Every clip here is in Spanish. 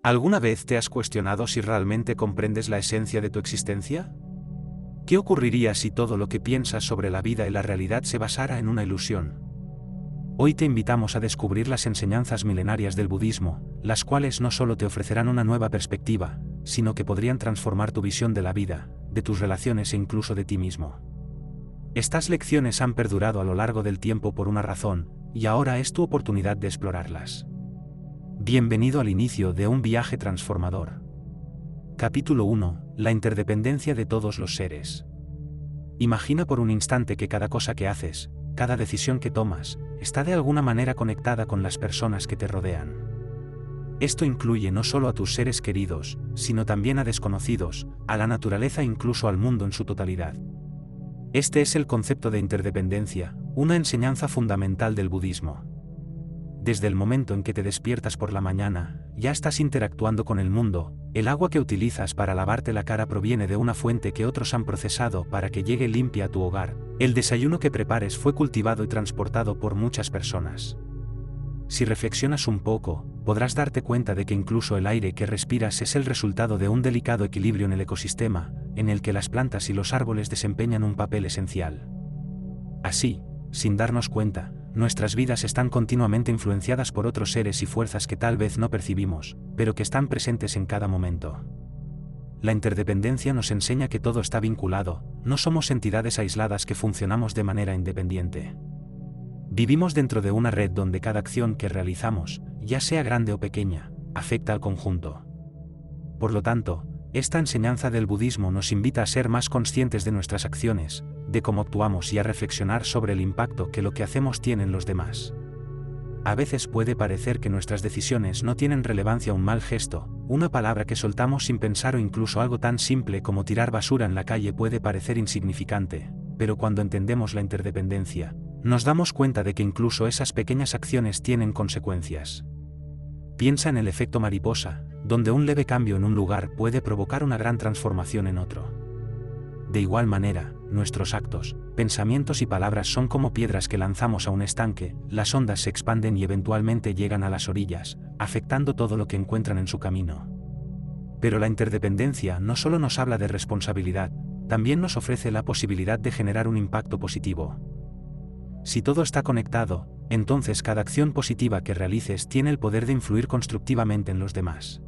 ¿Alguna vez te has cuestionado si realmente comprendes la esencia de tu existencia? ¿Qué ocurriría si todo lo que piensas sobre la vida y la realidad se basara en una ilusión? Hoy te invitamos a descubrir las enseñanzas milenarias del budismo, las cuales no solo te ofrecerán una nueva perspectiva, sino que podrían transformar tu visión de la vida, de tus relaciones e incluso de ti mismo. Estas lecciones han perdurado a lo largo del tiempo por una razón, y ahora es tu oportunidad de explorarlas. Bienvenido al inicio de un viaje transformador. Capítulo 1. La interdependencia de todos los seres. Imagina por un instante que cada cosa que haces, cada decisión que tomas, está de alguna manera conectada con las personas que te rodean. Esto incluye no solo a tus seres queridos, sino también a desconocidos, a la naturaleza e incluso al mundo en su totalidad. Este es el concepto de interdependencia, una enseñanza fundamental del budismo. Desde el momento en que te despiertas por la mañana, ya estás interactuando con el mundo. El agua que utilizas para lavarte la cara proviene de una fuente que otros han procesado para que llegue limpia a tu hogar. El desayuno que prepares fue cultivado y transportado por muchas personas. Si reflexionas un poco, podrás darte cuenta de que incluso el aire que respiras es el resultado de un delicado equilibrio en el ecosistema, en el que las plantas y los árboles desempeñan un papel esencial. Así, sin darnos cuenta, nuestras vidas están continuamente influenciadas por otros seres y fuerzas que tal vez no percibimos, pero que están presentes en cada momento. La interdependencia nos enseña que todo está vinculado, no somos entidades aisladas que funcionamos de manera independiente. Vivimos dentro de una red donde cada acción que realizamos, ya sea grande o pequeña, afecta al conjunto. Por lo tanto, esta enseñanza del budismo nos invita a ser más conscientes de nuestras acciones, de cómo actuamos y a reflexionar sobre el impacto que lo que hacemos tiene en los demás. A veces puede parecer que nuestras decisiones no tienen relevancia. Un mal gesto, una palabra que soltamos sin pensar o incluso algo tan simple como tirar basura en la calle puede parecer insignificante, pero cuando entendemos la interdependencia, nos damos cuenta de que incluso esas pequeñas acciones tienen consecuencias. Piensa en el efecto mariposa, donde un leve cambio en un lugar puede provocar una gran transformación en otro. De igual manera, nuestros actos, pensamientos y palabras son como piedras que lanzamos a un estanque. Las ondas se expanden y eventualmente llegan a las orillas, afectando todo lo que encuentran en su camino. Pero la interdependencia no solo nos habla de responsabilidad, también nos ofrece la posibilidad de generar un impacto positivo. Si todo está conectado, entonces cada acción positiva que realices tiene el poder de influir constructivamente en los demás.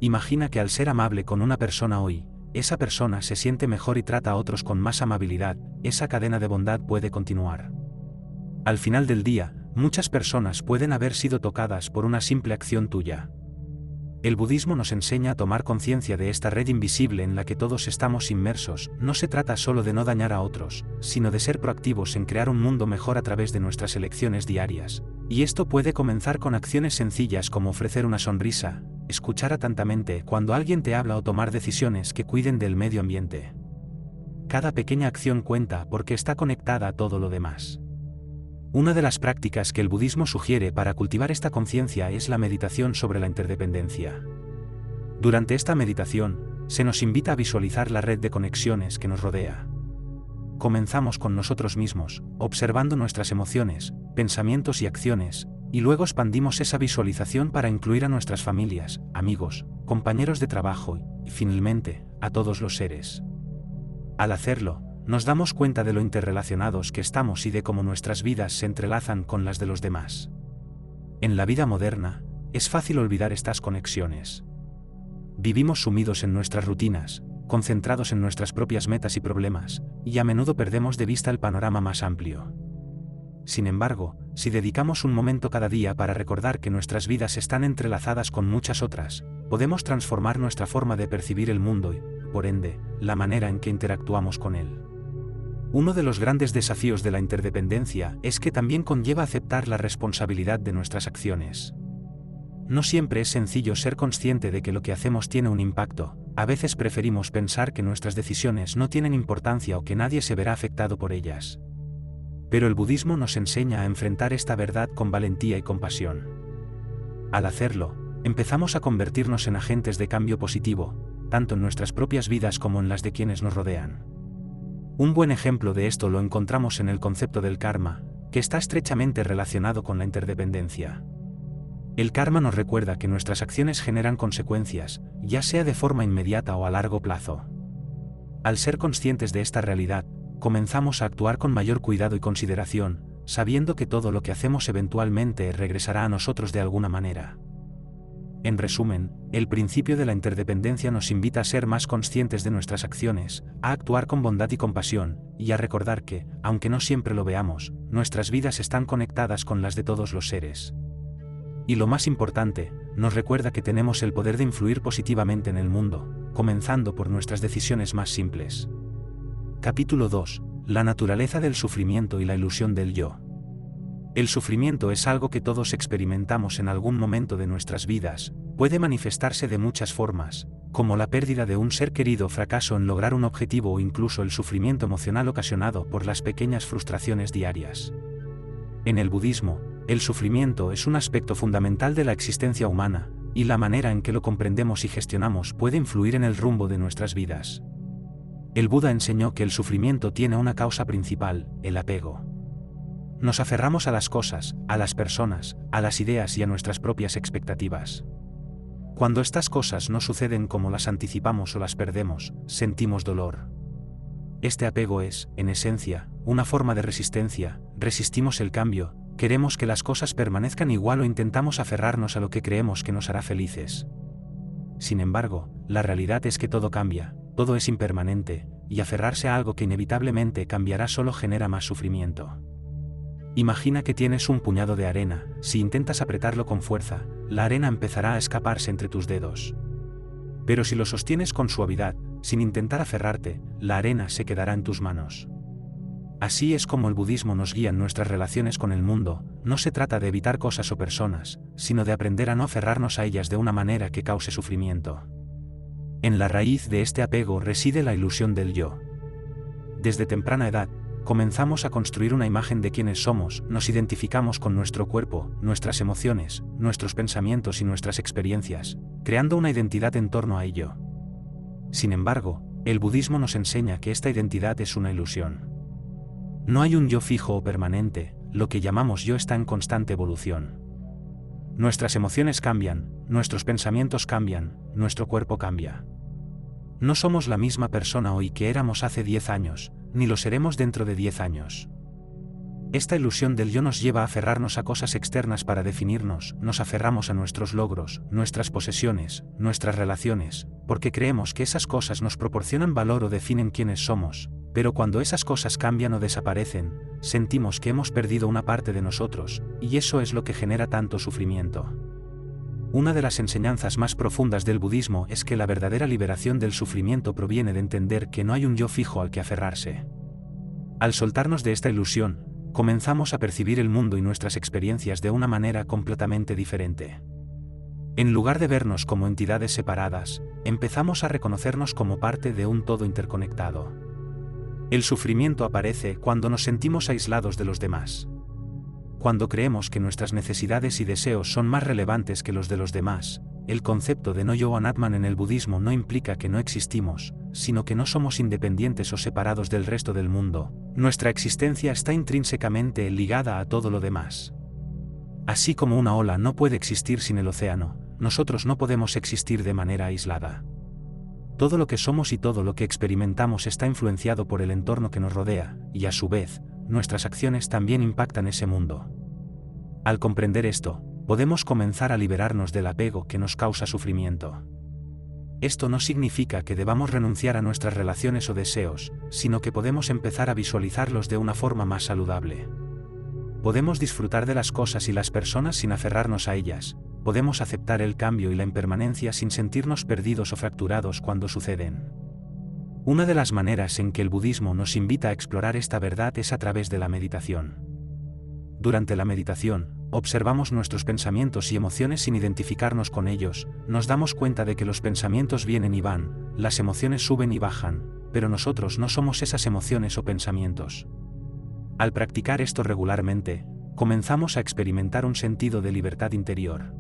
Imagina que al ser amable con una persona hoy, esa persona se siente mejor y trata a otros con más amabilidad. Esa cadena de bondad puede continuar. Al final del día, muchas personas pueden haber sido tocadas por una simple acción tuya. El budismo nos enseña a tomar conciencia de esta red invisible en la que todos estamos inmersos. No se trata solo de no dañar a otros, sino de ser proactivos en crear un mundo mejor a través de nuestras elecciones diarias. Y esto puede comenzar con acciones sencillas como ofrecer una sonrisa, escuchar atentamente cuando alguien te habla o tomar decisiones que cuiden del medio ambiente. Cada pequeña acción cuenta porque está conectada a todo lo demás. Una de las prácticas que el budismo sugiere para cultivar esta conciencia es la meditación sobre la interdependencia. Durante esta meditación, se nos invita a visualizar la red de conexiones que nos rodea. Comenzamos con nosotros mismos, observando nuestras emociones, pensamientos y acciones, y luego expandimos esa visualización para incluir a nuestras familias, amigos, compañeros de trabajo y, finalmente, a todos los seres. Al hacerlo, nos damos cuenta de lo interrelacionados que estamos y de cómo nuestras vidas se entrelazan con las de los demás. En la vida moderna, es fácil olvidar estas conexiones. Vivimos sumidos en nuestras rutinas, concentrados en nuestras propias metas y problemas, y a menudo perdemos de vista el panorama más amplio. Sin embargo, si dedicamos un momento cada día para recordar que nuestras vidas están entrelazadas con muchas otras, podemos transformar nuestra forma de percibir el mundo y, por ende, la manera en que interactuamos con él. Uno de los grandes desafíos de la interdependencia es que también conlleva aceptar la responsabilidad de nuestras acciones. No siempre es sencillo ser consciente de que lo que hacemos tiene un impacto. A veces preferimos pensar que nuestras decisiones no tienen importancia o que nadie se verá afectado por ellas. Pero el budismo nos enseña a enfrentar esta verdad con valentía y compasión. Al hacerlo, empezamos a convertirnos en agentes de cambio positivo, tanto en nuestras propias vidas como en las de quienes nos rodean. Un buen ejemplo de esto lo encontramos en el concepto del karma, que está estrechamente relacionado con la interdependencia. El karma nos recuerda que nuestras acciones generan consecuencias, ya sea de forma inmediata o a largo plazo. Al ser conscientes de esta realidad, comenzamos a actuar con mayor cuidado y consideración, sabiendo que todo lo que hacemos eventualmente regresará a nosotros de alguna manera. En resumen, el principio de la interdependencia nos invita a ser más conscientes de nuestras acciones, a actuar con bondad y compasión, y a recordar que, aunque no siempre lo veamos, nuestras vidas están conectadas con las de todos los seres. Y lo más importante, nos recuerda que tenemos el poder de influir positivamente en el mundo, comenzando por nuestras decisiones más simples. Capítulo 2. La naturaleza del sufrimiento y la ilusión del yo. El sufrimiento es algo que todos experimentamos en algún momento de nuestras vidas, puede manifestarse de muchas formas, como la pérdida de un ser querido, fracaso en lograr un objetivo o incluso el sufrimiento emocional ocasionado por las pequeñas frustraciones diarias. En el budismo, el sufrimiento es un aspecto fundamental de la existencia humana, y la manera en que lo comprendemos y gestionamos puede influir en el rumbo de nuestras vidas. El Buda enseñó que el sufrimiento tiene una causa principal, el apego. Nos aferramos a las cosas, a las personas, a las ideas y a nuestras propias expectativas. Cuando estas cosas no suceden como las anticipamos o las perdemos, sentimos dolor. Este apego es, en esencia, una forma de resistencia, resistimos el cambio, queremos que las cosas permanezcan igual o intentamos aferrarnos a lo que creemos que nos hará felices. Sin embargo, la realidad es que todo cambia, todo es impermanente, y aferrarse a algo que inevitablemente cambiará solo genera más sufrimiento. Imagina que tienes un puñado de arena, si intentas apretarlo con fuerza, la arena empezará a escaparse entre tus dedos. Pero si lo sostienes con suavidad, sin intentar aferrarte, la arena se quedará en tus manos. Así es como el budismo nos guía en nuestras relaciones con el mundo, no se trata de evitar cosas o personas, sino de aprender a no aferrarnos a ellas de una manera que cause sufrimiento. En la raíz de este apego reside la ilusión del yo. Desde temprana edad, comenzamos a construir una imagen de quiénes somos, nos identificamos con nuestro cuerpo, nuestras emociones, nuestros pensamientos y nuestras experiencias, creando una identidad en torno a ello. Sin embargo, el budismo nos enseña que esta identidad es una ilusión. No hay un yo fijo o permanente, lo que llamamos yo está en constante evolución. Nuestras emociones cambian, nuestros pensamientos cambian, nuestro cuerpo cambia. No somos la misma persona hoy que éramos hace 10 años, ni lo seremos dentro de 10 años. Esta ilusión del yo nos lleva a aferrarnos a cosas externas para definirnos, nos aferramos a nuestros logros, nuestras posesiones, nuestras relaciones, porque creemos que esas cosas nos proporcionan valor o definen quiénes somos, pero cuando esas cosas cambian o desaparecen, sentimos que hemos perdido una parte de nosotros, y eso es lo que genera tanto sufrimiento. Una de las enseñanzas más profundas del budismo es que la verdadera liberación del sufrimiento proviene de entender que no hay un yo fijo al que aferrarse. Al soltarnos de esta ilusión, comenzamos a percibir el mundo y nuestras experiencias de una manera completamente diferente. En lugar de vernos como entidades separadas, empezamos a reconocernos como parte de un todo interconectado. El sufrimiento aparece cuando nos sentimos aislados de los demás. Cuando creemos que nuestras necesidades y deseos son más relevantes que los de los demás, el concepto de no-yo o anatman en el budismo no implica que no existimos, sino que no somos independientes o separados del resto del mundo, nuestra existencia está intrínsecamente ligada a todo lo demás. Así como una ola no puede existir sin el océano, nosotros no podemos existir de manera aislada. Todo lo que somos y todo lo que experimentamos está influenciado por el entorno que nos rodea, y a su vez, nuestras acciones también impactan ese mundo. Al comprender esto, podemos comenzar a liberarnos del apego que nos causa sufrimiento. Esto no significa que debamos renunciar a nuestras relaciones o deseos, sino que podemos empezar a visualizarlos de una forma más saludable. Podemos disfrutar de las cosas y las personas sin aferrarnos a ellas, podemos aceptar el cambio y la impermanencia sin sentirnos perdidos o fracturados cuando suceden. Una de las maneras en que el budismo nos invita a explorar esta verdad es a través de la meditación. Durante la meditación, observamos nuestros pensamientos y emociones sin identificarnos con ellos, nos damos cuenta de que los pensamientos vienen y van, las emociones suben y bajan, pero nosotros no somos esas emociones o pensamientos. Al practicar esto regularmente, comenzamos a experimentar un sentido de libertad interior.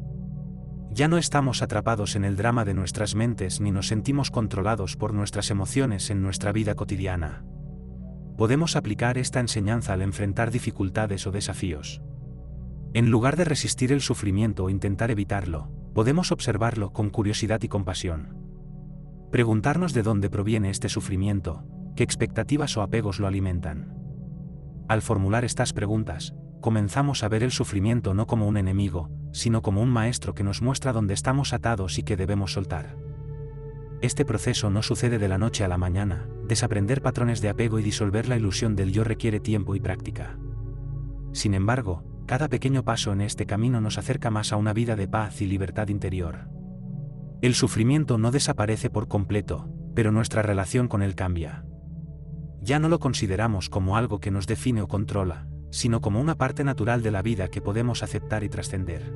Ya no estamos atrapados en el drama de nuestras mentes ni nos sentimos controlados por nuestras emociones en nuestra vida cotidiana. Podemos aplicar esta enseñanza al enfrentar dificultades o desafíos. En lugar de resistir el sufrimiento o intentar evitarlo, podemos observarlo con curiosidad y compasión. Preguntarnos de dónde proviene este sufrimiento, qué expectativas o apegos lo alimentan. Al formular estas preguntas, comenzamos a ver el sufrimiento no como un enemigo, sino como un maestro que nos muestra dónde estamos atados y que debemos soltar. Este proceso no sucede de la noche a la mañana. Desaprender patrones de apego y disolver la ilusión del yo requiere tiempo y práctica. Sin embargo, cada pequeño paso en este camino nos acerca más a una vida de paz y libertad interior. El sufrimiento no desaparece por completo, pero nuestra relación con él cambia. Ya no lo consideramos como algo que nos define o controla, sino como una parte natural de la vida que podemos aceptar y trascender.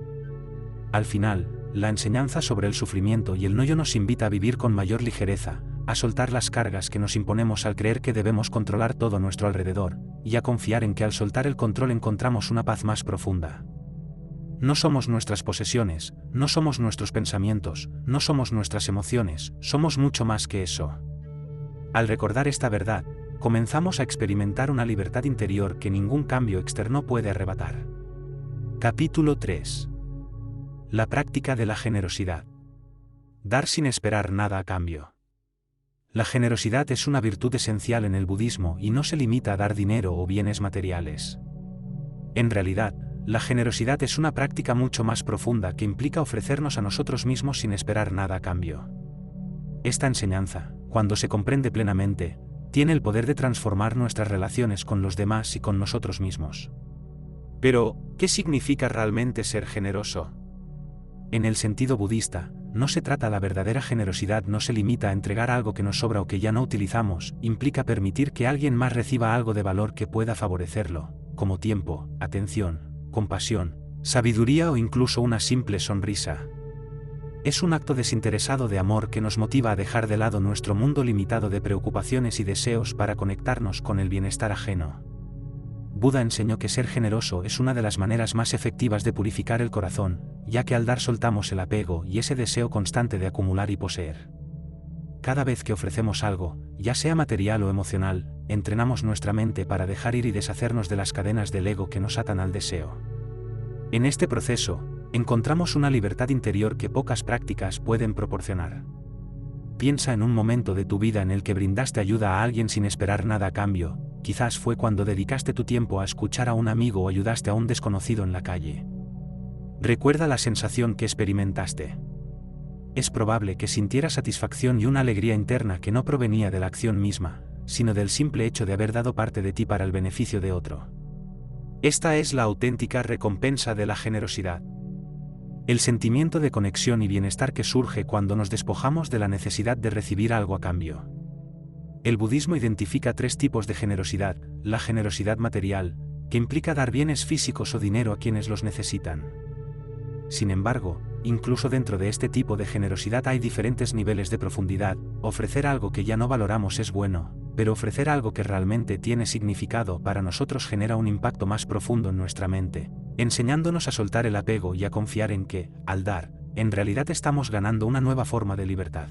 Al final, la enseñanza sobre el sufrimiento y el no yo nos invita a vivir con mayor ligereza, a soltar las cargas que nos imponemos al creer que debemos controlar todo a nuestro alrededor, y a confiar en que al soltar el control encontramos una paz más profunda. No somos nuestras posesiones, no somos nuestros pensamientos, no somos nuestras emociones, somos mucho más que eso. Al recordar esta verdad, comenzamos a experimentar una libertad interior que ningún cambio externo puede arrebatar. Capítulo 3. La práctica de la generosidad. Dar sin esperar nada a cambio. La generosidad es una virtud esencial en el budismo y no se limita a dar dinero o bienes materiales. En realidad, la generosidad es una práctica mucho más profunda que implica ofrecernos a nosotros mismos sin esperar nada a cambio. Esta enseñanza, cuando se comprende plenamente, tiene el poder de transformar nuestras relaciones con los demás y con nosotros mismos. Pero, ¿qué significa realmente ser generoso? En el sentido budista, no se trata la verdadera generosidad no se limita a entregar algo que nos sobra o que ya no utilizamos, implica permitir que alguien más reciba algo de valor que pueda favorecerlo, como tiempo, atención, compasión, sabiduría o incluso una simple sonrisa. Es un acto desinteresado de amor que nos motiva a dejar de lado nuestro mundo limitado de preocupaciones y deseos para conectarnos con el bienestar ajeno. Buda enseñó que ser generoso es una de las maneras más efectivas de purificar el corazón, ya que al dar soltamos el apego y ese deseo constante de acumular y poseer. Cada vez que ofrecemos algo, ya sea material o emocional, entrenamos nuestra mente para dejar ir y deshacernos de las cadenas del ego que nos atan al deseo. En este proceso, encontramos una libertad interior que pocas prácticas pueden proporcionar. Piensa en un momento de tu vida en el que brindaste ayuda a alguien sin esperar nada a cambio. Quizás fue cuando dedicaste tu tiempo a escuchar a un amigo o ayudaste a un desconocido en la calle. Recuerda la sensación que experimentaste. Es probable que sintieras satisfacción y una alegría interna que no provenía de la acción misma, sino del simple hecho de haber dado parte de ti para el beneficio de otro. Esta es la auténtica recompensa de la generosidad. El sentimiento de conexión y bienestar que surge cuando nos despojamos de la necesidad de recibir algo a cambio. El budismo identifica 3 tipos de generosidad: la generosidad material, que implica dar bienes físicos o dinero a quienes los necesitan. Sin embargo, incluso dentro de este tipo de generosidad hay diferentes niveles de profundidad. Ofrecer algo que ya no valoramos es bueno, pero ofrecer algo que realmente tiene significado para nosotros genera un impacto más profundo en nuestra mente, enseñándonos a soltar el apego y a confiar en que, al dar, en realidad estamos ganando una nueva forma de libertad.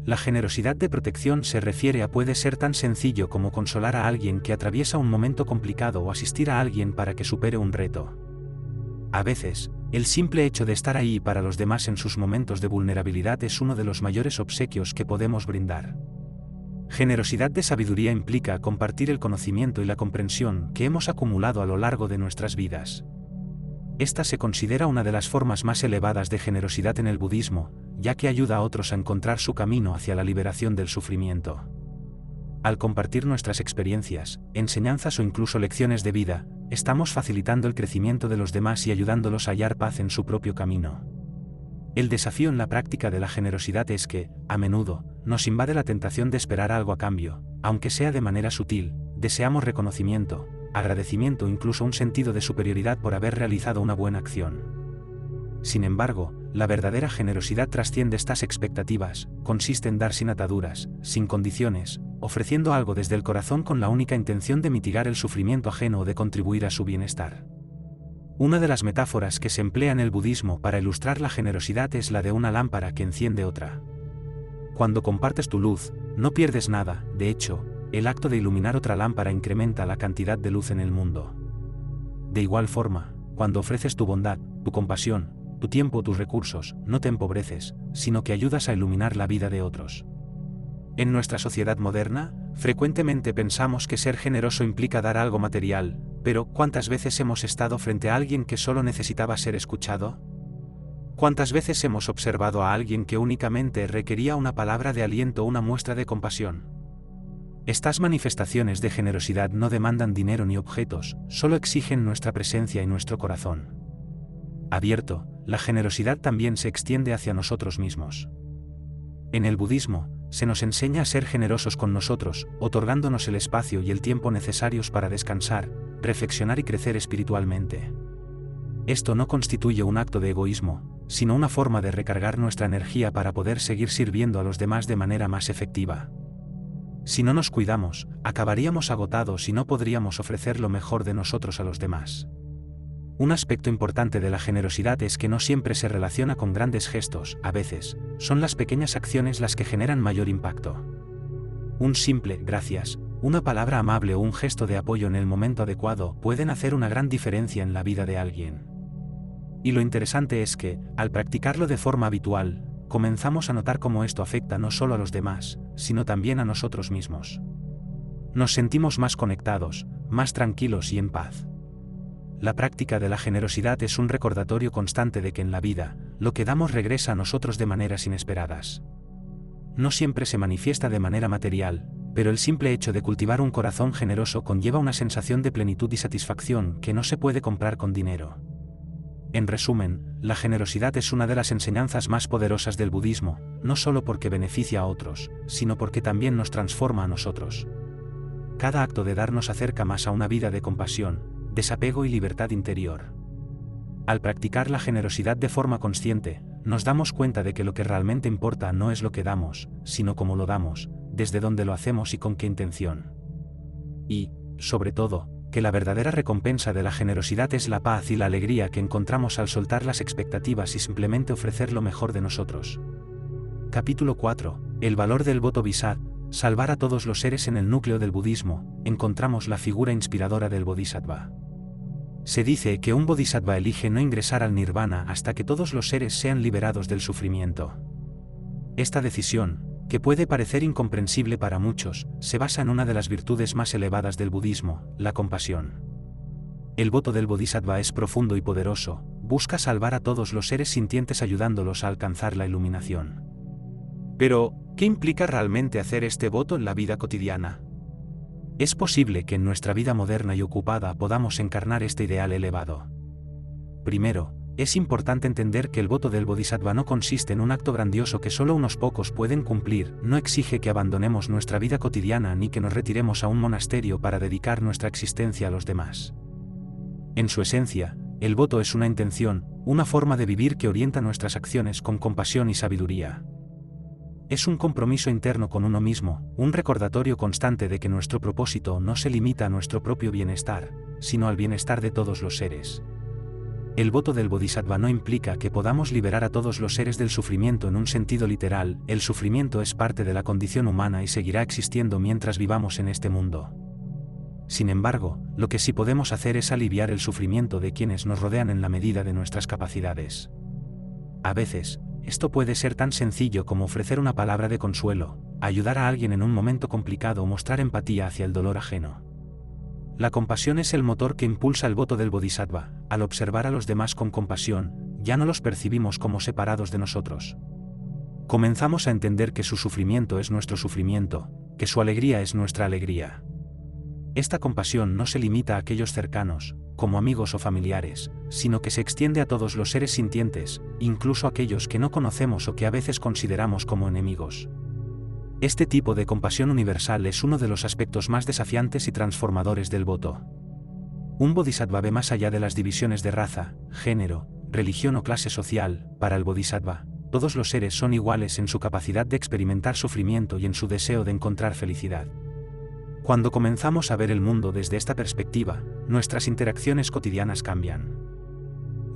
La generosidad de protección se refiere a puede ser tan sencillo como consolar a alguien que atraviesa un momento complicado o asistir a alguien para que supere un reto. A veces, el simple hecho de estar ahí para los demás en sus momentos de vulnerabilidad es uno de los mayores obsequios que podemos brindar. Generosidad de sabiduría implica compartir el conocimiento y la comprensión que hemos acumulado a lo largo de nuestras vidas. Esta se considera una de las formas más elevadas de generosidad en el budismo, ya que ayuda a otros a encontrar su camino hacia la liberación del sufrimiento. Al compartir nuestras experiencias, enseñanzas o incluso lecciones de vida, estamos facilitando el crecimiento de los demás y ayudándolos a hallar paz en su propio camino. El desafío en la práctica de la generosidad es que, a menudo, nos invade la tentación de esperar algo a cambio, aunque sea de manera sutil. Deseamos reconocimiento, agradecimiento o incluso un sentido de superioridad por haber realizado una buena acción. Sin embargo, la verdadera generosidad trasciende estas expectativas, consiste en dar sin ataduras, sin condiciones, ofreciendo algo desde el corazón con la única intención de mitigar el sufrimiento ajeno o de contribuir a su bienestar. Una de las metáforas que se emplea en el budismo para ilustrar la generosidad es la de una lámpara que enciende otra. Cuando compartes tu luz, no pierdes nada. De hecho, el acto de iluminar otra lámpara incrementa la cantidad de luz en el mundo. De igual forma, Cuando ofreces tu bondad, tu compasión, tu tiempo, tus recursos, no te empobreces, sino que ayudas a iluminar la vida de otros. En nuestra sociedad moderna, frecuentemente pensamos que ser generoso implica dar algo material, pero ¿cuántas veces hemos estado frente a alguien que solo necesitaba ser escuchado? ¿Cuántas veces hemos observado a alguien que únicamente requería una palabra de aliento o una muestra de compasión? Estas manifestaciones de generosidad no demandan dinero ni objetos, solo exigen nuestra presencia y nuestro corazón abierto. La generosidad también se extiende hacia nosotros mismos. En el budismo, se nos enseña a ser generosos con nosotros, otorgándonos el espacio y el tiempo necesarios para descansar, reflexionar y crecer espiritualmente. Esto no constituye un acto de egoísmo, sino una forma de recargar nuestra energía para poder seguir sirviendo a los demás de manera más efectiva. Si no nos cuidamos, acabaríamos agotados y no podríamos ofrecer lo mejor de nosotros a los demás. Un aspecto importante de la generosidad es que no siempre se relaciona con grandes gestos, a veces, son las pequeñas acciones las que generan mayor impacto. Un simple gracias, una palabra amable o un gesto de apoyo en el momento adecuado pueden hacer una gran diferencia en la vida de alguien. Y lo interesante es que, al practicarlo de forma habitual, comenzamos a notar cómo esto afecta no solo a los demás, sino también a nosotros mismos. Nos sentimos más conectados, más tranquilos y en paz. La práctica de la generosidad es un recordatorio constante de que en la vida, lo que damos regresa a nosotros de maneras inesperadas. No siempre se manifiesta de manera material, pero el simple hecho de cultivar un corazón generoso conlleva una sensación de plenitud y satisfacción que no se puede comprar con dinero. En resumen, la generosidad es una de las enseñanzas más poderosas del budismo, no solo porque beneficia a otros, sino porque también nos transforma a nosotros. Cada acto de dar nos acerca más a una vida de compasión, desapego y libertad interior. Al practicar la generosidad de forma consciente, nos damos cuenta de que lo que realmente importa no es lo que damos, sino cómo lo damos, desde dónde lo hacemos y con qué intención. Y, sobre todo, que la verdadera recompensa de la generosidad es la paz y la alegría que encontramos al soltar las expectativas y simplemente ofrecer lo mejor de nosotros. Capítulo 4. El valor del voto Bodhisattva. Salvar a todos los seres. En el núcleo del budismo, encontramos la figura inspiradora del bodhisattva. Se dice que un bodhisattva elige no ingresar al nirvana hasta que todos los seres sean liberados del sufrimiento. Esta decisión, que puede parecer incomprensible para muchos, se basa en una de las virtudes más elevadas del budismo, la compasión. El voto del bodhisattva es profundo y poderoso, busca salvar a todos los seres sintientes ayudándolos a alcanzar la iluminación. Pero, ¿qué implica realmente hacer este voto en la vida cotidiana? Es posible que en nuestra vida moderna y ocupada podamos encarnar este ideal elevado. Primero, es importante entender que el voto del bodhisattva no consiste en un acto grandioso que solo unos pocos pueden cumplir, no exige que abandonemos nuestra vida cotidiana ni que nos retiremos a un monasterio para dedicar nuestra existencia a los demás. En su esencia, el voto es una intención, una forma de vivir que orienta nuestras acciones con compasión y sabiduría. Es un compromiso interno con uno mismo, un recordatorio constante de que nuestro propósito no se limita a nuestro propio bienestar, sino al bienestar de todos los seres. El voto del bodhisattva no implica que podamos liberar a todos los seres del sufrimiento en un sentido literal. El sufrimiento es parte de la condición humana y seguirá existiendo mientras vivamos en este mundo. Sin embargo, lo que sí podemos hacer es aliviar el sufrimiento de quienes nos rodean en la medida de nuestras capacidades. A veces, esto puede ser tan sencillo como ofrecer una palabra de consuelo, ayudar a alguien en un momento complicado o mostrar empatía hacia el dolor ajeno. La compasión es el motor que impulsa el voto del bodhisattva. Al observar a los demás con compasión, ya no los percibimos como separados de nosotros. Comenzamos a entender que su sufrimiento es nuestro sufrimiento, que su alegría es nuestra alegría. Esta compasión no se limita a aquellos cercanos, como amigos o familiares, sino que se extiende a todos los seres sintientes, incluso aquellos que no conocemos o que a veces consideramos como enemigos. Este tipo de compasión universal es uno de los aspectos más desafiantes y transformadores del voto. Un bodhisattva ve más allá de las divisiones de raza, género, religión o clase social. Para el bodhisattva, todos los seres son iguales en su capacidad de experimentar sufrimiento y en su deseo de encontrar felicidad. Cuando comenzamos a ver el mundo desde esta perspectiva, nuestras interacciones cotidianas cambian.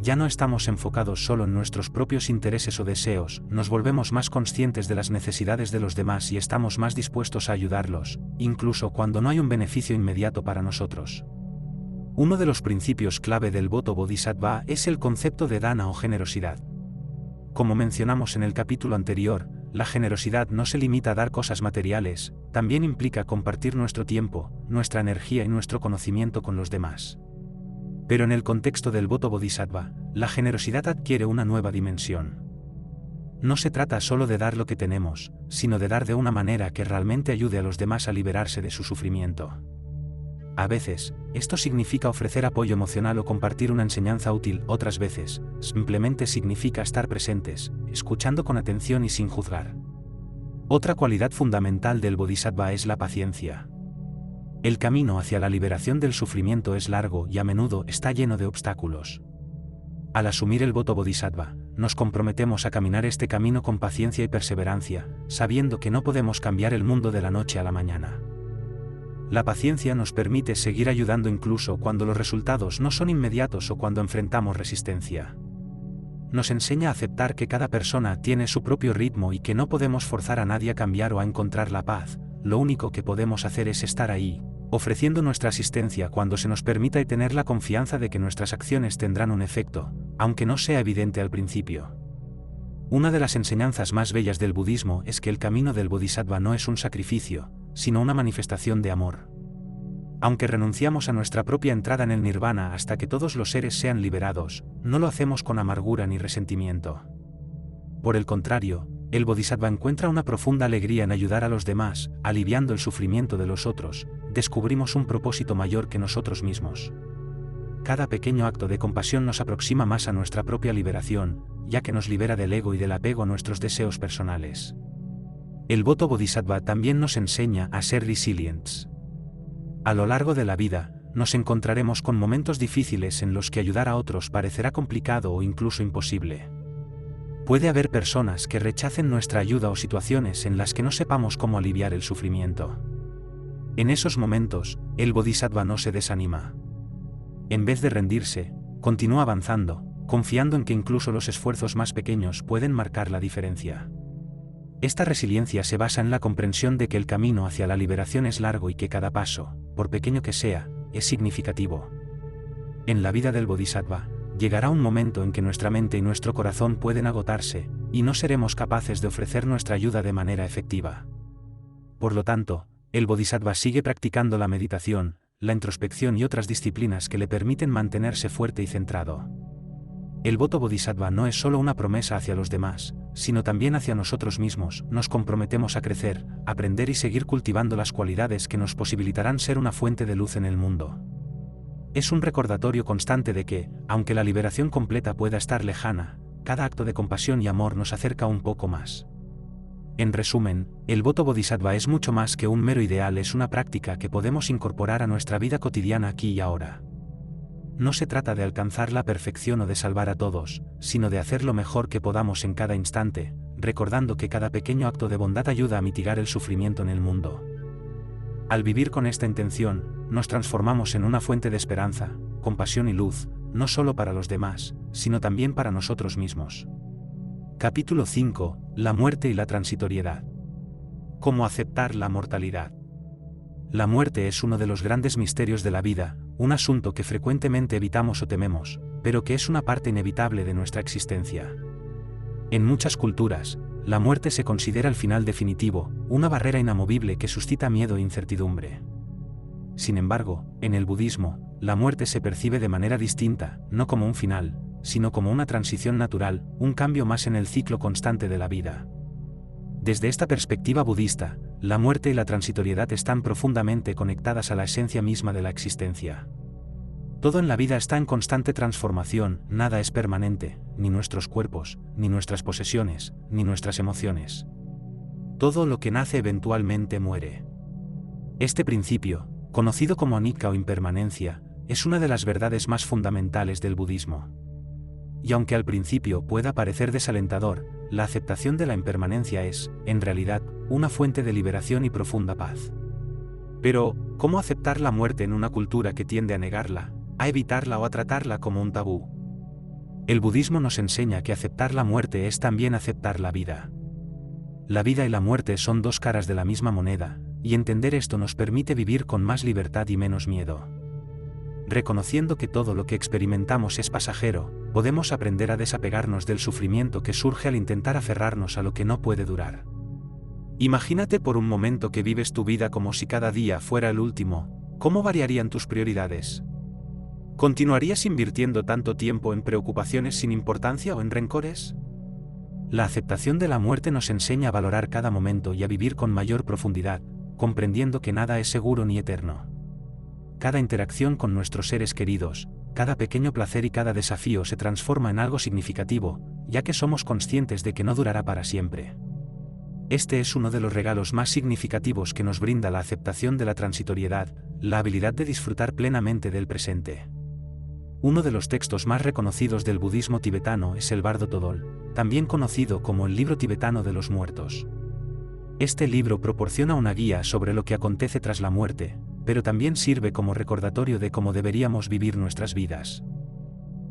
Ya no estamos enfocados solo en nuestros propios intereses o deseos, nos volvemos más conscientes de las necesidades de los demás y estamos más dispuestos a ayudarlos, incluso cuando no hay un beneficio inmediato para nosotros. Uno de los principios clave del voto bodhisattva es el concepto de dana o generosidad. Como mencionamos en el capítulo anterior, la generosidad no se limita a dar cosas materiales, también implica compartir nuestro tiempo, nuestra energía y nuestro conocimiento con los demás. Pero en el contexto del voto bodhisattva, la generosidad adquiere una nueva dimensión. No se trata solo de dar lo que tenemos, sino de dar de una manera que realmente ayude a los demás a liberarse de su sufrimiento. A veces, esto significa ofrecer apoyo emocional o compartir una enseñanza útil, otras veces, simplemente significa estar presentes, escuchando con atención y sin juzgar. Otra cualidad fundamental del bodhisattva es la paciencia. El camino hacia la liberación del sufrimiento es largo y a menudo está lleno de obstáculos. Al asumir el voto bodhisattva, nos comprometemos a caminar este camino con paciencia y perseverancia, sabiendo que no podemos cambiar el mundo de la noche a la mañana. La paciencia nos permite seguir ayudando incluso cuando los resultados no son inmediatos o cuando enfrentamos resistencia. Nos enseña a aceptar que cada persona tiene su propio ritmo y que no podemos forzar a nadie a cambiar o a encontrar la paz. Lo único que podemos hacer es estar ahí, ofreciendo nuestra asistencia cuando se nos permita y tener la confianza de que nuestras acciones tendrán un efecto, aunque no sea evidente al principio. Una de las enseñanzas más bellas del budismo es que el camino del bodhisattva no es un sacrificio, sino una manifestación de amor. Aunque renunciamos a nuestra propia entrada en el nirvana hasta que todos los seres sean liberados, no lo hacemos con amargura ni resentimiento. Por el contrario, el bodhisattva encuentra una profunda alegría en ayudar a los demás, aliviando el sufrimiento de los otros. Descubrimos un propósito mayor que nosotros mismos. Cada pequeño acto de compasión nos aproxima más a nuestra propia liberación, ya que nos libera del ego y del apego a nuestros deseos personales. El voto bodhisattva también nos enseña a ser resilientes. A lo largo de la vida, nos encontraremos con momentos difíciles en los que ayudar a otros parecerá complicado o incluso imposible. Puede haber personas que rechacen nuestra ayuda o situaciones en las que no sepamos cómo aliviar el sufrimiento. En esos momentos, el bodhisattva no se desanima. En vez de rendirse, continúa avanzando, confiando en que incluso los esfuerzos más pequeños pueden marcar la diferencia. Esta resiliencia se basa en la comprensión de que el camino hacia la liberación es largo y que cada paso, por pequeño que sea, es significativo. En la vida del bodhisattva, llegará un momento en que nuestra mente y nuestro corazón pueden agotarse, y no seremos capaces de ofrecer nuestra ayuda de manera efectiva. Por lo tanto, el bodhisattva sigue practicando la meditación, la introspección y otras disciplinas que le permiten mantenerse fuerte y centrado. El voto bodhisattva no es solo una promesa hacia los demás, sino también hacia nosotros mismos. Nos comprometemos a crecer, aprender y seguir cultivando las cualidades que nos posibilitarán ser una fuente de luz en el mundo. Es un recordatorio constante de que, aunque la liberación completa pueda estar lejana, cada acto de compasión y amor nos acerca un poco más. En resumen, el voto bodhisattva es mucho más que un mero ideal, es una práctica que podemos incorporar a nuestra vida cotidiana aquí y ahora. No se trata de alcanzar la perfección o de salvar a todos, sino de hacer lo mejor que podamos en cada instante, recordando que cada pequeño acto de bondad ayuda a mitigar el sufrimiento en el mundo. Al vivir con esta intención, nos transformamos en una fuente de esperanza, compasión y luz, no solo para los demás, sino también para nosotros mismos. Capítulo 5. La muerte y la transitoriedad. ¿Cómo aceptar la mortalidad? La muerte es uno de los grandes misterios de la vida, un asunto que frecuentemente evitamos o tememos, pero que es una parte inevitable de nuestra existencia. En muchas culturas, la muerte se considera el final definitivo, una barrera inamovible que suscita miedo e incertidumbre. Sin embargo, en el budismo, la muerte se percibe de manera distinta, no como un final, sino como una transición natural, un cambio más en el ciclo constante de la vida. Desde esta perspectiva budista, la muerte y la transitoriedad están profundamente conectadas a la esencia misma de la existencia. Todo en la vida está en constante transformación, nada es permanente, ni nuestros cuerpos, ni nuestras posesiones, ni nuestras emociones. Todo lo que nace eventualmente muere. Este principio, conocido como anicca o impermanencia, es una de las verdades más fundamentales del budismo. Y aunque al principio pueda parecer desalentador, la aceptación de la impermanencia es, en realidad, una fuente de liberación y profunda paz. Pero, ¿cómo aceptar la muerte en una cultura que tiende a negarla, a evitarla o a tratarla como un tabú? El budismo nos enseña que aceptar la muerte es también aceptar la vida. La vida y la muerte son dos caras de la misma moneda, y entender esto nos permite vivir con más libertad y menos miedo. Reconociendo que todo lo que experimentamos es pasajero, podemos aprender a desapegarnos del sufrimiento que surge al intentar aferrarnos a lo que no puede durar. Imagínate por un momento que vives tu vida como si cada día fuera el último. ¿Cómo variarían tus prioridades? ¿Continuarías invirtiendo tanto tiempo en preocupaciones sin importancia o en rencores? La aceptación de la muerte nos enseña a valorar cada momento y a vivir con mayor profundidad, comprendiendo que nada es seguro ni eterno. Cada interacción con nuestros seres queridos, cada pequeño placer y cada desafío se transforma en algo significativo, ya que somos conscientes de que no durará para siempre. Este es uno de los regalos más significativos que nos brinda la aceptación de la transitoriedad, la habilidad de disfrutar plenamente del presente. Uno de los textos más reconocidos del budismo tibetano es el Bardo Thodol, también conocido como el Libro Tibetano de los Muertos. Este libro proporciona una guía sobre lo que acontece tras la muerte, pero también sirve como recordatorio de cómo deberíamos vivir nuestras vidas.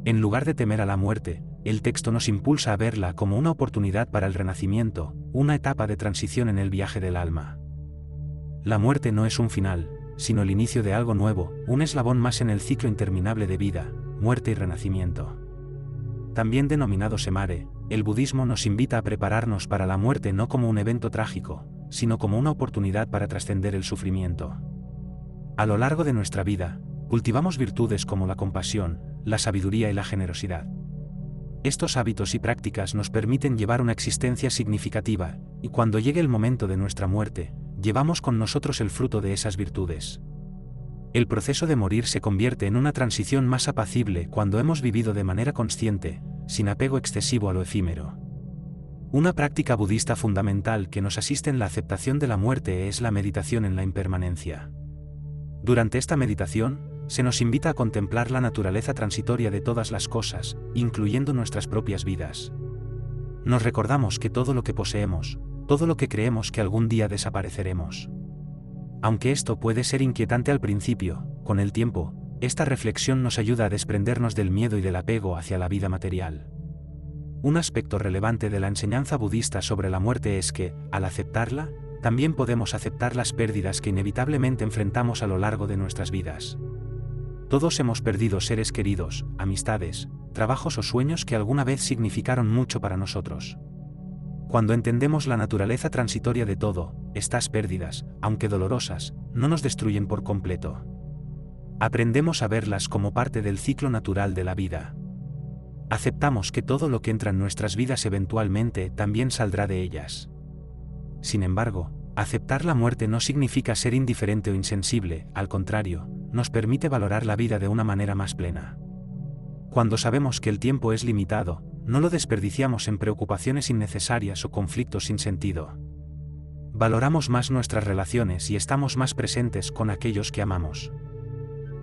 En lugar de temer a la muerte, el texto nos impulsa a verla como una oportunidad para el renacimiento, una etapa de transición en el viaje del alma. La muerte no es un final, sino el inicio de algo nuevo, un eslabón más en el ciclo interminable de vida, muerte y renacimiento. También denominado Semare, el budismo nos invita a prepararnos para la muerte no como un evento trágico, sino como una oportunidad para trascender el sufrimiento. A lo largo de nuestra vida, cultivamos virtudes como la compasión, la sabiduría y la generosidad. Estos hábitos y prácticas nos permiten llevar una existencia significativa, y cuando llegue el momento de nuestra muerte, llevamos con nosotros el fruto de esas virtudes. El proceso de morir se convierte en una transición más apacible cuando hemos vivido de manera consciente, sin apego excesivo a lo efímero. Una práctica budista fundamental que nos asiste en la aceptación de la muerte es la meditación en la impermanencia. Durante esta meditación, se nos invita a contemplar la naturaleza transitoria de todas las cosas, incluyendo nuestras propias vidas. Nos recordamos que todo lo que poseemos, todo lo que creemos que algún día desapareceremos. Aunque esto puede ser inquietante al principio, con el tiempo, esta reflexión nos ayuda a desprendernos del miedo y del apego hacia la vida material. Un aspecto relevante de la enseñanza budista sobre la muerte es que, al aceptarla, también podemos aceptar las pérdidas que inevitablemente enfrentamos a lo largo de nuestras vidas. Todos hemos perdido seres queridos, amistades, trabajos o sueños que alguna vez significaron mucho para nosotros. Cuando entendemos la naturaleza transitoria de todo, estas pérdidas, aunque dolorosas, no nos destruyen por completo. Aprendemos a verlas como parte del ciclo natural de la vida. Aceptamos que todo lo que entra en nuestras vidas eventualmente también saldrá de ellas. Sin embargo, aceptar la muerte no significa ser indiferente o insensible, al contrario, nos permite valorar la vida de una manera más plena. Cuando sabemos que el tiempo es limitado, no lo desperdiciamos en preocupaciones innecesarias o conflictos sin sentido. Valoramos más nuestras relaciones y estamos más presentes con aquellos que amamos.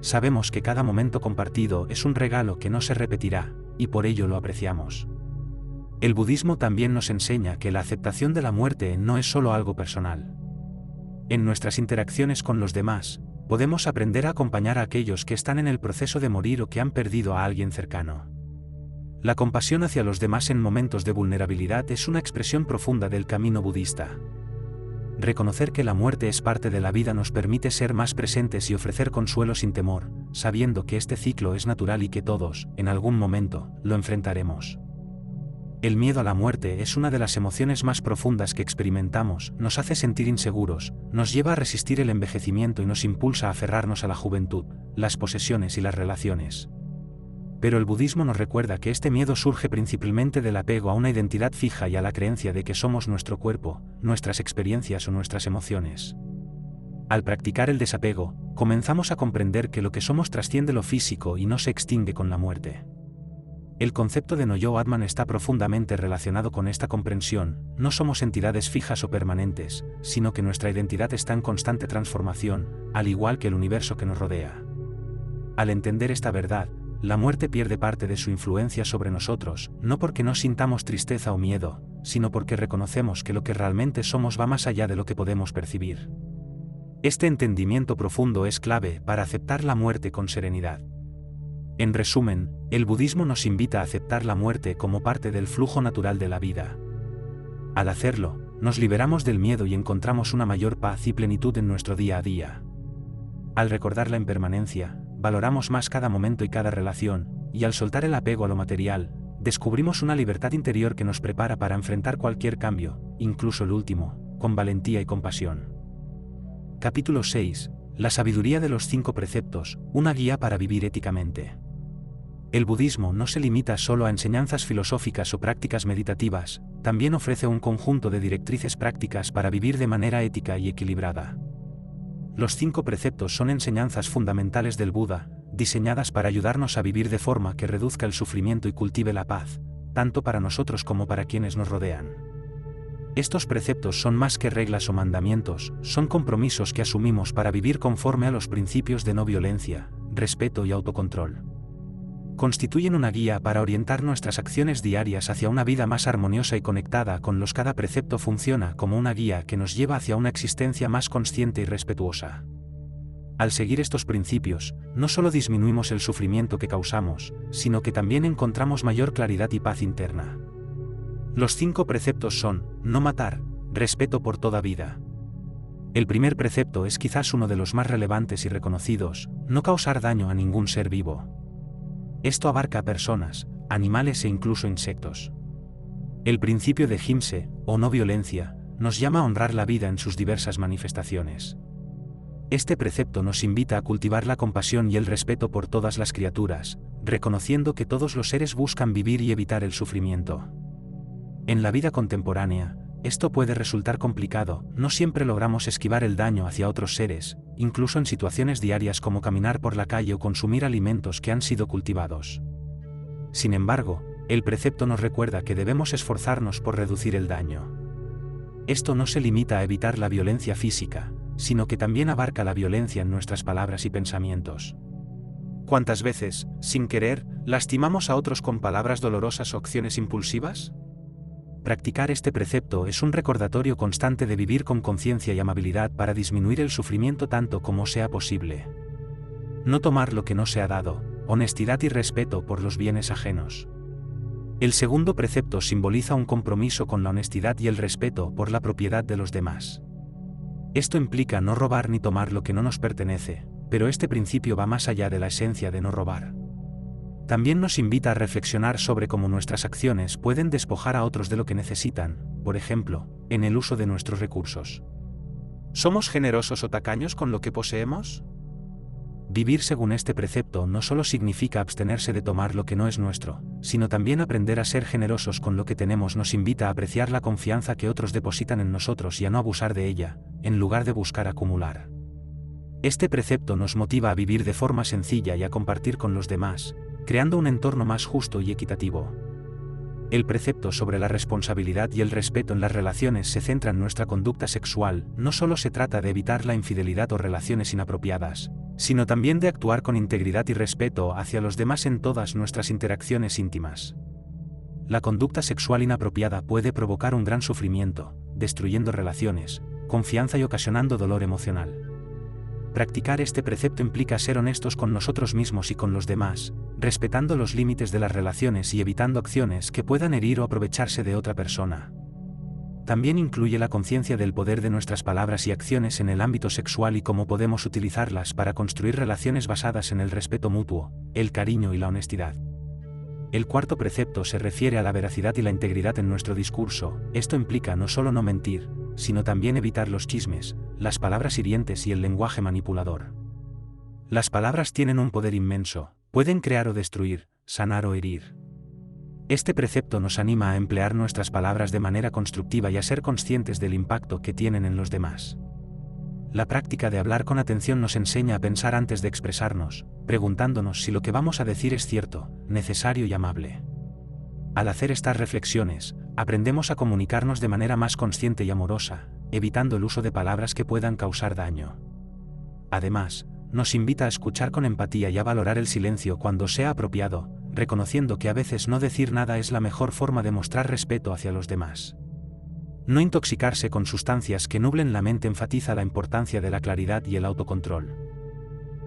Sabemos que cada momento compartido es un regalo que no se repetirá, y por ello lo apreciamos. El budismo también nos enseña que la aceptación de la muerte no es solo algo personal. En nuestras interacciones con los demás, podemos aprender a acompañar a aquellos que están en el proceso de morir o que han perdido a alguien cercano. La compasión hacia los demás en momentos de vulnerabilidad es una expresión profunda del camino budista. Reconocer que la muerte es parte de la vida nos permite ser más presentes y ofrecer consuelo sin temor, sabiendo que este ciclo es natural y que todos, en algún momento, lo enfrentaremos. El miedo a la muerte es una de las emociones más profundas que experimentamos, nos hace sentir inseguros, nos lleva a resistir el envejecimiento y nos impulsa a aferrarnos a la juventud, las posesiones y las relaciones. Pero el budismo nos recuerda que este miedo surge principalmente del apego a una identidad fija y a la creencia de que somos nuestro cuerpo, nuestras experiencias o nuestras emociones. Al practicar el desapego, comenzamos a comprender que lo que somos trasciende lo físico y no se extingue con la muerte. El concepto de No-Yo Atman está profundamente relacionado con esta comprensión. No somos entidades fijas o permanentes, sino que nuestra identidad está en constante transformación, al igual que el universo que nos rodea. Al entender esta verdad, la muerte pierde parte de su influencia sobre nosotros, no porque no sintamos tristeza o miedo, sino porque reconocemos que lo que realmente somos va más allá de lo que podemos percibir. Este entendimiento profundo es clave para aceptar la muerte con serenidad. En resumen, el budismo nos invita a aceptar la muerte como parte del flujo natural de la vida. Al hacerlo, nos liberamos del miedo y encontramos una mayor paz y plenitud en nuestro día a día. Al recordar la impermanencia, valoramos más cada momento y cada relación, y al soltar el apego a lo material, descubrimos una libertad interior que nos prepara para enfrentar cualquier cambio, incluso el último, con valentía y compasión. Capítulo 6. La sabiduría de los 5 preceptos, una guía para vivir éticamente. El budismo no se limita solo a enseñanzas filosóficas o prácticas meditativas, también ofrece un conjunto de directrices prácticas para vivir de manera ética y equilibrada. Los 5 preceptos son enseñanzas fundamentales del Buda, diseñadas para ayudarnos a vivir de forma que reduzca el sufrimiento y cultive la paz, tanto para nosotros como para quienes nos rodean. Estos preceptos son más que reglas o mandamientos, son compromisos que asumimos para vivir conforme a los principios de no violencia, respeto y autocontrol. Constituyen una guía para orientar nuestras acciones diarias hacia una vida más armoniosa y conectada con los. Cada precepto funciona como una guía que nos lleva hacia una existencia más consciente y respetuosa. Al seguir estos principios, no solo disminuimos el sufrimiento que causamos, sino que también encontramos mayor claridad y paz interna. Los 5 preceptos son: no matar, respeto por toda vida. El primer precepto es quizás uno de los más relevantes y reconocidos: no causar daño a ningún ser vivo. Esto abarca a personas, animales e incluso insectos. El principio de Ahimsa, o no violencia, nos llama a honrar la vida en sus diversas manifestaciones. Este precepto nos invita a cultivar la compasión y el respeto por todas las criaturas, reconociendo que todos los seres buscan vivir y evitar el sufrimiento. En la vida contemporánea, esto puede resultar complicado, no siempre logramos esquivar el daño hacia otros seres, incluso en situaciones diarias como caminar por la calle o consumir alimentos que han sido cultivados. Sin embargo, el precepto nos recuerda que debemos esforzarnos por reducir el daño. Esto no se limita a evitar la violencia física, sino que también abarca la violencia en nuestras palabras y pensamientos. ¿Cuántas veces, sin querer, lastimamos a otros con palabras dolorosas o acciones impulsivas? Practicar este precepto es un recordatorio constante de vivir con conciencia y amabilidad para disminuir el sufrimiento tanto como sea posible. No tomar lo que no se ha dado, honestidad y respeto por los bienes ajenos. El segundo precepto simboliza un compromiso con la honestidad y el respeto por la propiedad de los demás. Esto implica no robar ni tomar lo que no nos pertenece, pero este principio va más allá de la esencia de no robar. También nos invita a reflexionar sobre cómo nuestras acciones pueden despojar a otros de lo que necesitan, por ejemplo, en el uso de nuestros recursos. ¿Somos generosos o tacaños con lo que poseemos? Vivir según este precepto no solo significa abstenerse de tomar lo que no es nuestro, sino también aprender a ser generosos con lo que tenemos. Nos invita a apreciar la confianza que otros depositan en nosotros y a no abusar de ella, en lugar de buscar acumular. Este precepto nos motiva a vivir de forma sencilla y a compartir con los demás, creando un entorno más justo y equitativo. El precepto sobre la responsabilidad y el respeto en las relaciones se centra en nuestra conducta sexual. No solo se trata de evitar la infidelidad o relaciones inapropiadas, sino también de actuar con integridad y respeto hacia los demás en todas nuestras interacciones íntimas. La conducta sexual inapropiada puede provocar un gran sufrimiento, destruyendo relaciones, confianza y ocasionando dolor emocional. Practicar este precepto implica ser honestos con nosotros mismos y con los demás, respetando los límites de las relaciones y evitando acciones que puedan herir o aprovecharse de otra persona. También incluye la conciencia del poder de nuestras palabras y acciones en el ámbito sexual y cómo podemos utilizarlas para construir relaciones basadas en el respeto mutuo, el cariño y la honestidad. El cuarto precepto se refiere a la veracidad y la integridad en nuestro discurso. Esto implica no solo no mentir, sino también evitar los chismes, las palabras hirientes y el lenguaje manipulador. Las palabras tienen un poder inmenso, pueden crear o destruir, sanar o herir. Este precepto nos anima a emplear nuestras palabras de manera constructiva y a ser conscientes del impacto que tienen en los demás. La práctica de hablar con atención nos enseña a pensar antes de expresarnos, preguntándonos si lo que vamos a decir es cierto, necesario y amable. Al hacer estas reflexiones, aprendemos a comunicarnos de manera más consciente y amorosa, evitando el uso de palabras que puedan causar daño. Además, nos invita a escuchar con empatía y a valorar el silencio cuando sea apropiado, reconociendo que a veces no decir nada es la mejor forma de mostrar respeto hacia los demás. No intoxicarse con sustancias que nublen la mente enfatiza la importancia de la claridad y el autocontrol.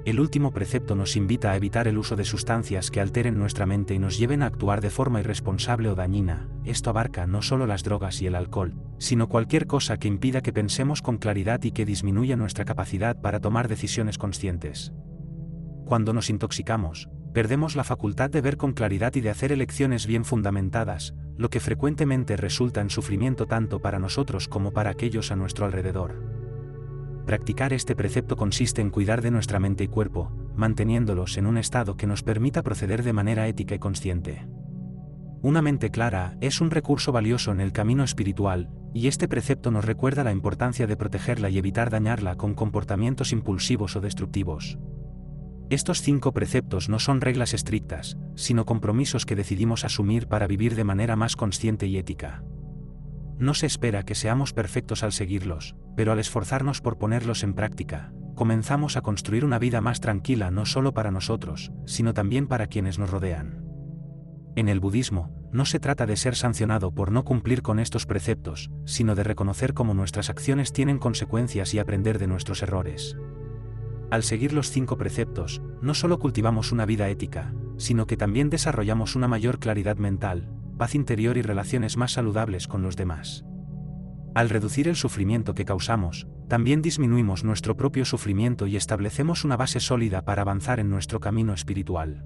El último precepto nos invita a evitar el uso de sustancias que alteren nuestra mente y nos lleven a actuar de forma irresponsable o dañina. Esto abarca no solo las drogas y el alcohol, sino cualquier cosa que impida que pensemos con claridad y que disminuya nuestra capacidad para tomar decisiones conscientes. Cuando nos intoxicamos, perdemos la facultad de ver con claridad y de hacer elecciones bien fundamentadas, lo que frecuentemente resulta en sufrimiento tanto para nosotros como para aquellos a nuestro alrededor. Practicar este precepto consiste en cuidar de nuestra mente y cuerpo, manteniéndolos en un estado que nos permita proceder de manera ética y consciente. Una mente clara es un recurso valioso en el camino espiritual, y este precepto nos recuerda la importancia de protegerla y evitar dañarla con comportamientos impulsivos o destructivos. Estos 5 preceptos no son reglas estrictas, sino compromisos que decidimos asumir para vivir de manera más consciente y ética. No se espera que seamos perfectos al seguirlos, pero al esforzarnos por ponerlos en práctica, comenzamos a construir una vida más tranquila no solo para nosotros, sino también para quienes nos rodean. En el budismo, no se trata de ser sancionado por no cumplir con estos preceptos, sino de reconocer cómo nuestras acciones tienen consecuencias y aprender de nuestros errores. Al seguir los 5 preceptos, no solo cultivamos una vida ética, sino que también desarrollamos una mayor claridad mental, paz interior y relaciones más saludables con los demás. Al reducir el sufrimiento que causamos, también disminuimos nuestro propio sufrimiento y establecemos una base sólida para avanzar en nuestro camino espiritual.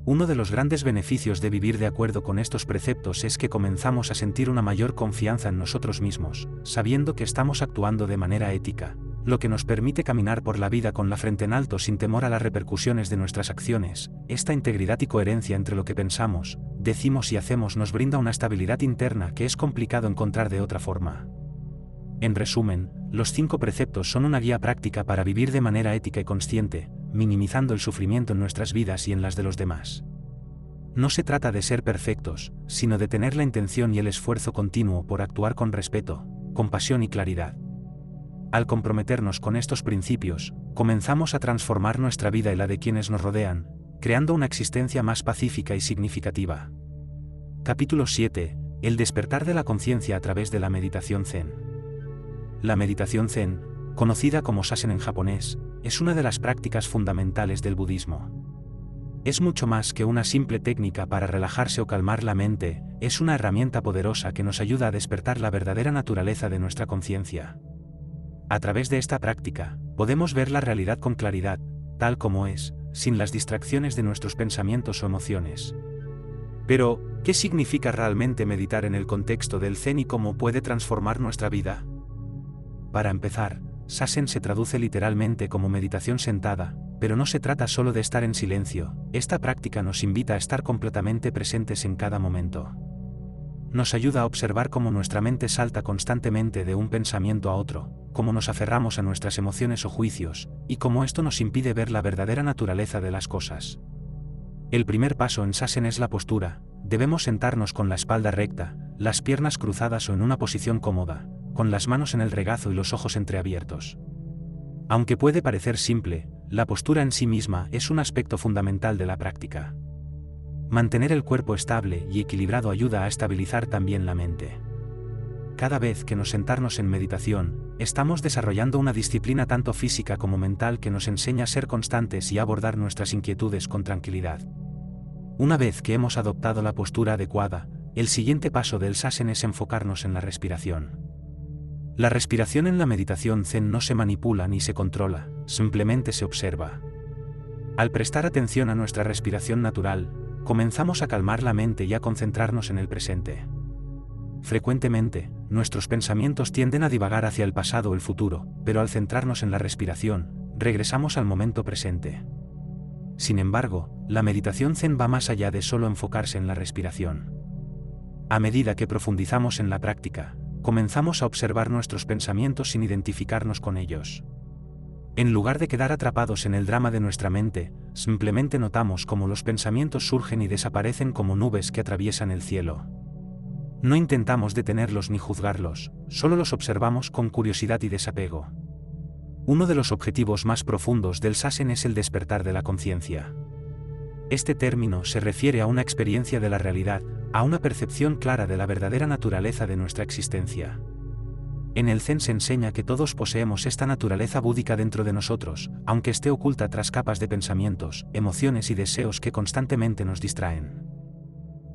Uno de los grandes beneficios de vivir de acuerdo con estos preceptos es que comenzamos a sentir una mayor confianza en nosotros mismos, sabiendo que estamos actuando de manera ética, lo que nos permite caminar por la vida con la frente en alto sin temor a las repercusiones de nuestras acciones. Esta integridad y coherencia entre lo que pensamos, decimos y hacemos nos brinda una estabilidad interna que es complicado encontrar de otra forma. En resumen, los 5 preceptos son una guía práctica para vivir de manera ética y consciente, minimizando el sufrimiento en nuestras vidas y en las de los demás. No se trata de ser perfectos, sino de tener la intención y el esfuerzo continuo por actuar con respeto, compasión y claridad. Al comprometernos con estos principios, comenzamos a transformar nuestra vida y la de quienes nos rodean, creando una existencia más pacífica y significativa. Capítulo 7. El despertar de la conciencia a través de la meditación Zen. La meditación Zen, conocida como Zazen en japonés, es una de las prácticas fundamentales del budismo. Es mucho más que una simple técnica para relajarse o calmar la mente, es una herramienta poderosa que nos ayuda a despertar la verdadera naturaleza de nuestra conciencia. A través de esta práctica, podemos ver la realidad con claridad, tal como es, sin las distracciones de nuestros pensamientos o emociones. Pero, ¿qué significa realmente meditar en el contexto del Zen y cómo puede transformar nuestra vida? Para empezar, Zazen se traduce literalmente como meditación sentada, pero no se trata solo de estar en silencio, esta práctica nos invita a estar completamente presentes en cada momento. Nos ayuda a observar cómo nuestra mente salta constantemente de un pensamiento a otro, cómo nos aferramos a nuestras emociones o juicios, y cómo esto nos impide ver la verdadera naturaleza de las cosas. El primer paso en Zazen es la postura, debemos sentarnos con la espalda recta, las piernas cruzadas o en una posición cómoda, con las manos en el regazo y los ojos entreabiertos. Aunque puede parecer simple, la postura en sí misma es un aspecto fundamental de la práctica. Mantener el cuerpo estable y equilibrado ayuda a estabilizar también la mente. Cada vez que nos sentamos en meditación, estamos desarrollando una disciplina tanto física como mental que nos enseña a ser constantes y a abordar nuestras inquietudes con tranquilidad. Una vez que hemos adoptado la postura adecuada, el siguiente paso del Zazen es enfocarnos en la respiración. La respiración en la meditación Zen no se manipula ni se controla, simplemente se observa. Al prestar atención a nuestra respiración natural, comenzamos a calmar la mente y a concentrarnos en el presente. Frecuentemente, nuestros pensamientos tienden a divagar hacia el pasado o el futuro, pero al centrarnos en la respiración, regresamos al momento presente. Sin embargo, la meditación Zen va más allá de solo enfocarse en la respiración. A medida que profundizamos en la práctica, comenzamos a observar nuestros pensamientos sin identificarnos con ellos. En lugar de quedar atrapados en el drama de nuestra mente, simplemente notamos cómo los pensamientos surgen y desaparecen como nubes que atraviesan el cielo. No intentamos detenerlos ni juzgarlos, solo los observamos con curiosidad y desapego. Uno de los objetivos más profundos del Zazen es el despertar de la conciencia. Este término se refiere a una experiencia de la realidad, a una percepción clara de la verdadera naturaleza de nuestra existencia. En el Zen se enseña que todos poseemos esta naturaleza búdica dentro de nosotros, aunque esté oculta tras capas de pensamientos, emociones y deseos que constantemente nos distraen.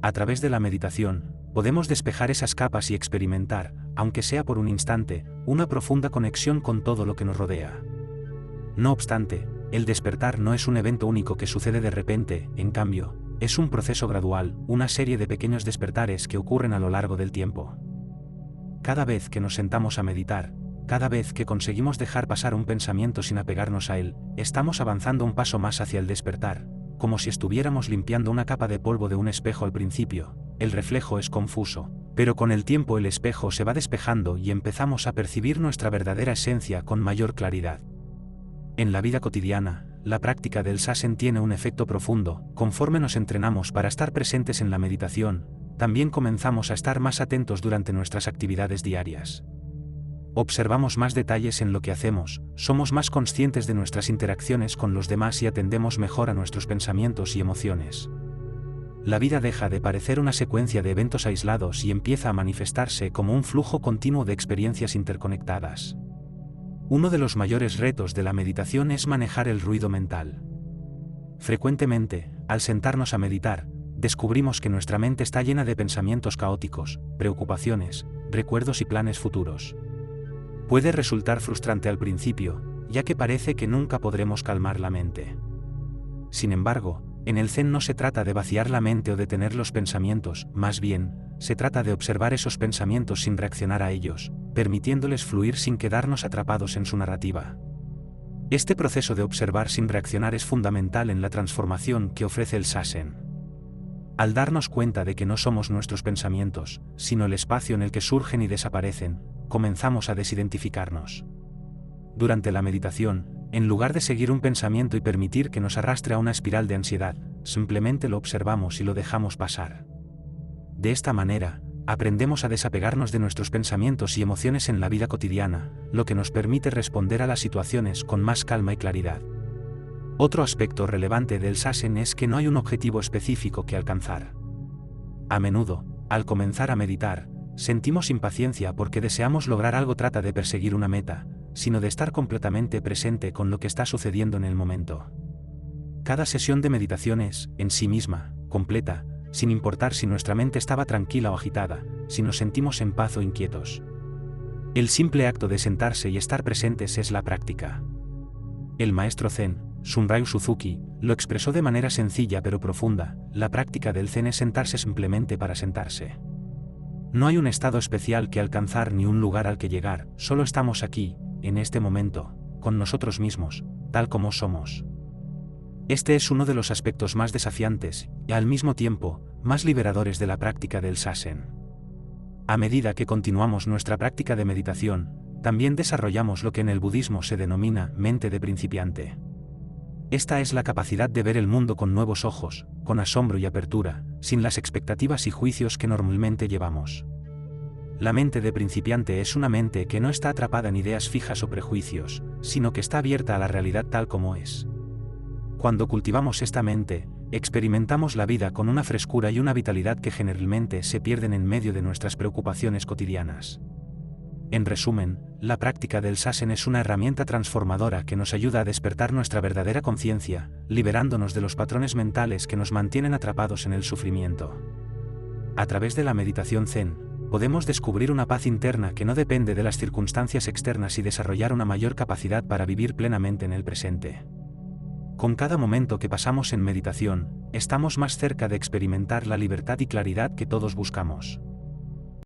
A través de la meditación, podemos despejar esas capas y experimentar, aunque sea por un instante, una profunda conexión con todo lo que nos rodea. No obstante, El despertar no es un evento único que sucede de repente, en cambio, es un proceso gradual, una serie de pequeños despertares que ocurren a lo largo del tiempo. Cada vez que nos sentamos a meditar, cada vez que conseguimos dejar pasar un pensamiento sin apegarnos a él, estamos avanzando un paso más hacia el despertar, como si estuviéramos limpiando una capa de polvo de un espejo al principio. El reflejo es confuso, pero con el tiempo el espejo se va despejando y empezamos a percibir nuestra verdadera esencia con mayor claridad. En la vida cotidiana, la práctica del Zazen tiene un efecto profundo. Conforme nos entrenamos para estar presentes en la meditación, también comenzamos a estar más atentos durante nuestras actividades diarias. Observamos más detalles en lo que hacemos, somos más conscientes de nuestras interacciones con los demás y atendemos mejor a nuestros pensamientos y emociones. La vida deja de parecer una secuencia de eventos aislados y empieza a manifestarse como un flujo continuo de experiencias interconectadas. Uno de los mayores retos de la meditación es manejar el ruido mental. Frecuentemente, al sentarnos a meditar, descubrimos que nuestra mente está llena de pensamientos caóticos, preocupaciones, recuerdos y planes futuros. Puede resultar frustrante al principio, ya que parece que nunca podremos calmar la mente. Sin embargo, en el Zen no se trata de vaciar la mente o detener los pensamientos, más bien, se trata de observar esos pensamientos sin reaccionar a ellos, permitiéndoles fluir sin quedarnos atrapados en su narrativa. Este proceso de observar sin reaccionar es fundamental en la transformación que ofrece el Zazen. Al darnos cuenta de que no somos nuestros pensamientos, sino el espacio en el que surgen y desaparecen, comenzamos a desidentificarnos. Durante la meditación, en lugar de seguir un pensamiento y permitir que nos arrastre a una espiral de ansiedad, simplemente lo observamos y lo dejamos pasar. De esta manera, aprendemos a desapegarnos de nuestros pensamientos y emociones en la vida cotidiana, lo que nos permite responder a las situaciones con más calma y claridad. Otro aspecto relevante del Zazen es que no hay un objetivo específico que alcanzar. A menudo, al comenzar a meditar, sentimos impaciencia porque deseamos lograr algo. Trata de perseguir una meta, sino de estar completamente presente con lo que está sucediendo en el momento. Cada sesión de meditación es, en sí misma, completa, sin importar si nuestra mente estaba tranquila o agitada, si nos sentimos en paz o inquietos. El simple acto de sentarse y estar presentes es la práctica. El maestro Zen, Shunryu Suzuki, lo expresó de manera sencilla pero profunda: la práctica del Zen es sentarse simplemente para sentarse. No hay un estado especial que alcanzar ni un lugar al que llegar, solo estamos aquí, en este momento, con nosotros mismos, tal como somos. Este es uno de los aspectos más desafiantes, y al mismo tiempo, más liberadores de la práctica del Zazen. A medida que continuamos nuestra práctica de meditación, también desarrollamos lo que en el budismo se denomina mente de principiante. Esta es la capacidad de ver el mundo con nuevos ojos, con asombro y apertura, sin las expectativas y juicios que normalmente llevamos. La mente de principiante es una mente que no está atrapada en ideas fijas o prejuicios, sino que está abierta a la realidad tal como es. Cuando cultivamos esta mente, experimentamos la vida con una frescura y una vitalidad que generalmente se pierden en medio de nuestras preocupaciones cotidianas. En resumen, la práctica del Zazen es una herramienta transformadora que nos ayuda a despertar nuestra verdadera conciencia, liberándonos de los patrones mentales que nos mantienen atrapados en el sufrimiento. A través de la meditación Zen, podemos descubrir una paz interna que no depende de las circunstancias externas y desarrollar una mayor capacidad para vivir plenamente en el presente. Con cada momento que pasamos en meditación, estamos más cerca de experimentar la libertad y claridad que todos buscamos.